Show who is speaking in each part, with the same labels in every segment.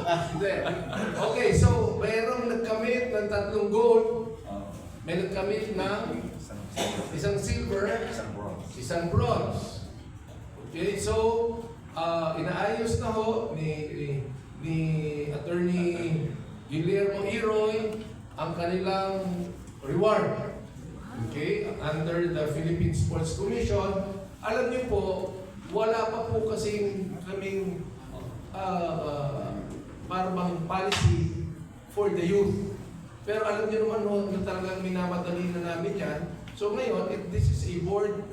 Speaker 1: Hindi. Okay, so mayroong nagkamit ng 3 gold, may nagkamit ng isang silver, isang bronze. Okay, so inaayos na ho ni Attorney Guillermo Iroy ang kanilang reward. Okay, under the Philippine Sports Commission. Alam niyo po, wala pa po kasing kaming parang policy for the youth. Pero alam niyo naman no, na talagang minamadali na namin yan. So ngayon, this is a board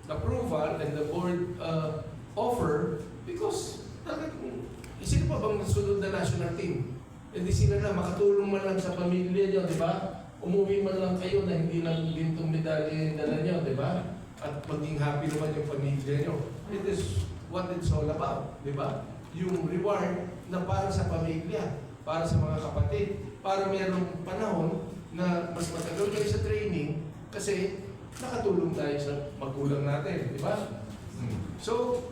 Speaker 1: approval and the board offer because talagang sino pa bang nasunod na national team? Hindi sila na makatulong man lang sa pamilya niyo, di ba? Umuwi man lang kayo na hindi lang gintong medalya yung dala niyo, di ba? At maging happy naman yung pamilya niyo. It is what it's all about, di ba? Yung reward na para sa pamilya, para sa mga kapatid, para mayroong panahon na mas matagal kayo sa training kasi nakatulong tayo sa magulang natin, di ba? So,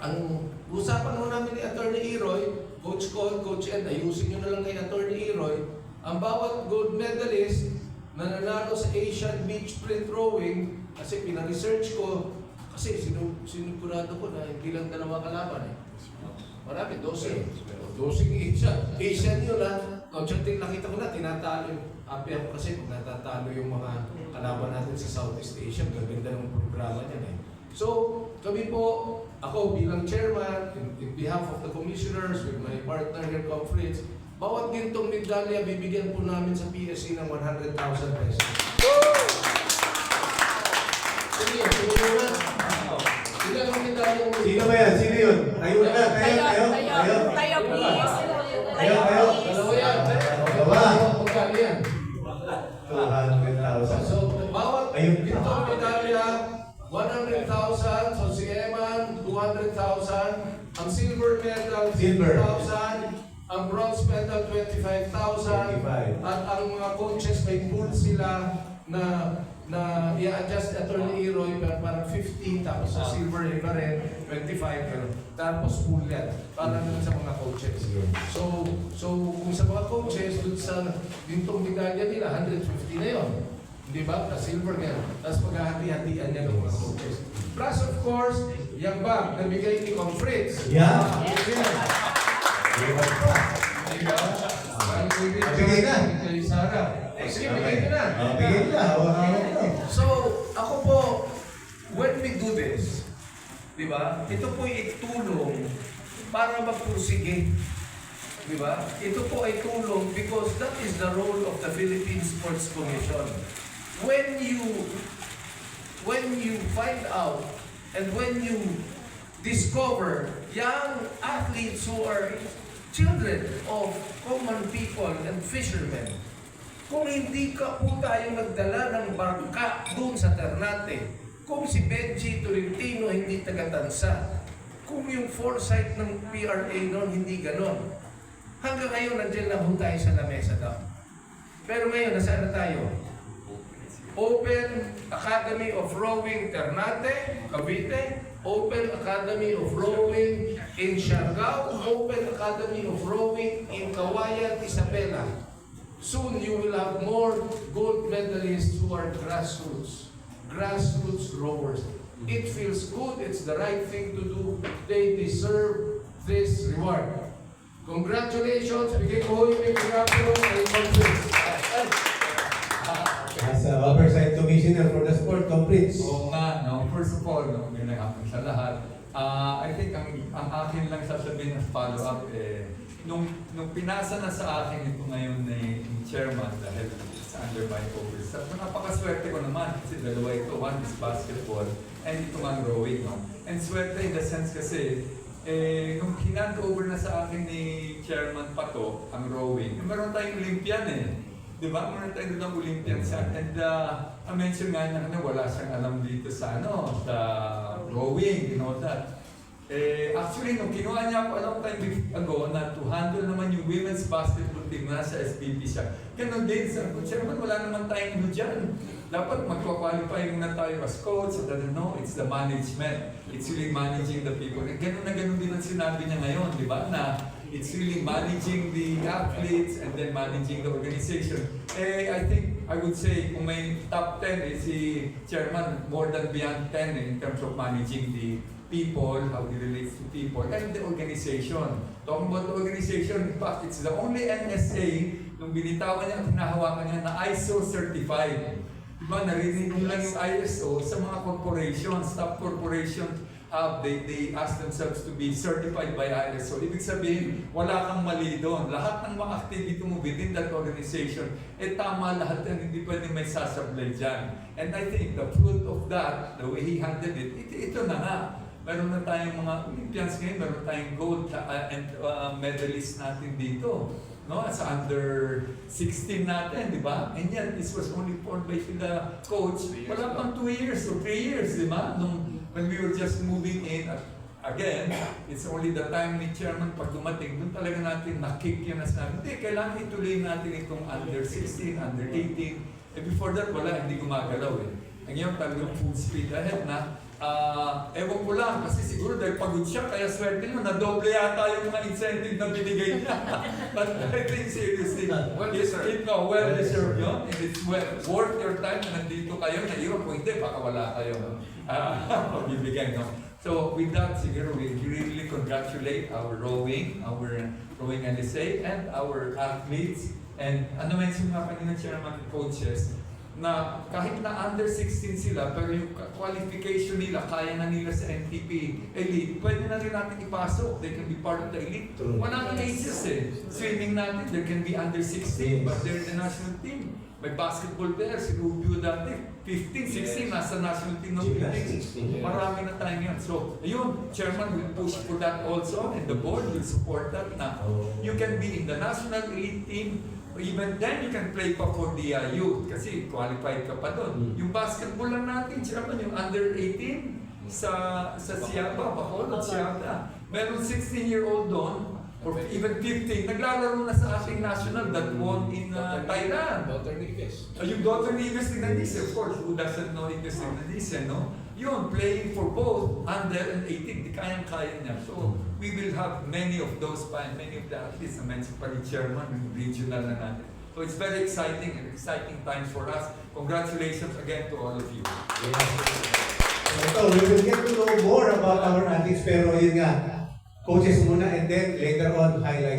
Speaker 1: ang usapan mo namin ni Attorney Iroy, Coach Cole, Coach Ed, ayusin nyo na lang kay Attorney Iroy, ang bawat gold medalist na nanalo sa Asian Beach Sprint Rowing, kasi pina-research ko, kasi sinigurado ko na hindi lang 2 kalaban eh. Marami, 12. 12 Asian yun ha. Coach Ed, nakita ko na, tinatalo yung happy ako kasi pag natatalo yung mga kalaban natin sa Southeast Asia, gaganda ng programa niyan eh. So, kami po, ako bilang chairman, in behalf of the commissioners, with my partner here, Conference, bawat gintong medalya, bibigyan po namin sa PSC ng 100,000 pesos. Sige, sige na. Sila ang medalya.
Speaker 2: Sino ba yan? Sino yun? Ayun na, kayo,
Speaker 3: please.
Speaker 2: Kayo.
Speaker 1: Dalawa yan.
Speaker 2: Dalawa.
Speaker 1: Magkano yan?
Speaker 2: 200,000.
Speaker 1: So, bawat gintong medalya, 100,000. So, si Eman, 200,000. Ang silver medal, 50,000. Ang bronze medal, 25,000. At ang mga coaches, may pool sila na i-adjust Attorney Iroy parang 15, tapos sa silver iba rin, 25, pero tapos pool yan, para naman sa mga coaches. So kung sa mga coaches, dun sa gintong medalya nila, 150 na yun. Di ba? Na silver yan. Tapos maghahati-hatian niya ng mga coaches. Plus of course, yung bag na bigay ni Conference.
Speaker 2: Yeah.
Speaker 1: Diba?
Speaker 2: Bigay na.
Speaker 1: Kay Sarah. Sige, bigay ko na.
Speaker 2: Bigay na.
Speaker 1: So, ako po, when we do this, di ba? Ito po ay tulong para magpursige. Di ba? Ito po ay tulong because that is the role of the Philippine Sports Commission. When you find out and when you discover young athletes who are children of common people and fishermen, kung hindi ka po tayo nagdala ng bangka doon sa Ternate, kung si Benji Tolentino hindi taga-Tansa, kung yung foresight ng PRA noon hindi ganon, hanggang ngayon nandiyan lang po tayo sa lamesa daw. Pero ngayon, nasaan na tayo? Open Academy of Rowing Ternate, Cavite, Open Academy of Rowing in Siargao, Open Academy of Rowing in Kawayan, Isabela. Soon you will have more gold medalists who are grassroots rowers. It feels good, it's the right thing to do. They deserve this reward. Congratulations, bigay ko yung Microphone kay Conference.
Speaker 2: As a oversight commissioner for the sport completes.
Speaker 4: Oo nga, no? First of all, no, ginagawa sa lahat. I think ang akin lang sasabihin na follow-up, nung pinasa na sa akin ito ngayon ni chairman dahil it's under my oversight, napakaswerte ko naman kasi dalawa ito, one is basketball and ito ang rowing. No? And swerte in the sense kasi, nung hinand over na sa akin ni Chairman Pato ang rowing, meron tayong Olympian Di ba? Meron tayo ng Olympian sa and ang mention nga niya na wala siyang alam dito sa sa rowing, you know that. Actually, nung kinuha niya ako a long time ago na to handle naman yung women's basketball team na sa SPP siya. Ganun din, sabi ko, Chairman, wala naman tayong dyan. Dapat magpa-qualify muna tayo as coach. No, it's the management. It's really managing the people. Ganun na ganun din ang sinabi niya ngayon, di ba? Na It's really managing the athletes and then managing the organization. I think I would say kung may top 10 is si Chairman, more than beyond 10 in terms of managing the people, how he relates to people, and the organization. Talking about the organization, in fact, it's the only NSA nung binitawan niya at hinahawakan niya na ISO certified. Diba, narinig mo lang yung ISO sa mga corporations, top corporations, they ask themselves to be certified by ISO. Ibig sabihin, wala kang mali doon. Lahat ng mga activity mo within that organization, tama lahat yan, hindi pwede may sasablay dyan. And I think the fruit of that, the way he handled it, ito na nga. Meron na tayong mga Olympians ngayon, meron tayong gold and medalists natin dito. No? Sa under 16 natin, di ba? And yet, this was only formed by the coach. Wala pang 2 years or 3 years, di ba? When we were just moving in, again, it's only the time ni Chairman pag dumating, doon talaga natin na-kick yun na sinabi, hindi, kailangan ituloy natin itong under 16, under 18. Before that, wala, hindi gumagalaw eh. Ngayon, talagang full speed ahead na. Ewan ko lang, kasi siguro dahil pagod siya, kaya swerte nyo, nadoble yata yung mga incentive na binigay niya. But I think seriously, well-deserved. Well-deserved yun. And it's worth your time na nandito kayo, na iwan kung hindi, baka wala kayo. Bibigay, no? So with that, siguro we really congratulate our rowing NSA, and our athletes. And ano mention nga kanina Chairman and coaches, na kahit na under 16 sila, pero yung qualification nila, kaya na nila sa NTP Elite, pwede na rin natin ipasok. They can be part of the elite. Wala nang ages eh. Swimming natin, there can be under 16, but they're the national team. May basketball players, si Rubio dati, 15, 16, nasa national team ng Philippines. Marami na tayo yan. So, ayun, Chairman will push for that also, and the board will support that na you can be in the national elite team. Even then, you can play pa for the youth kasi qualified ka pa doon. Yung basketball lang natin, Chairman, yung under 18 sa Siaba, Bacolod, Siaba. Meron 16-year-old doon, or even 15, naglalaro na sa ating national that won in Thailand.
Speaker 1: Dr. Nives.
Speaker 4: Yung Dr. Nives Ignatius, of course, who doesn't know Nives Ignatius, no? Yun, playing for both under and 18, di kayang-kaya niya. So, we will have many of those pa, and many of the athletes na mentioned pa ni Chairman, yung regional na natin. So, it's very exciting and exciting times for us. Congratulations again to all of you.
Speaker 2: So, we will get to know more about our athletes, pero yun nga, coaches muna and then later on highlights.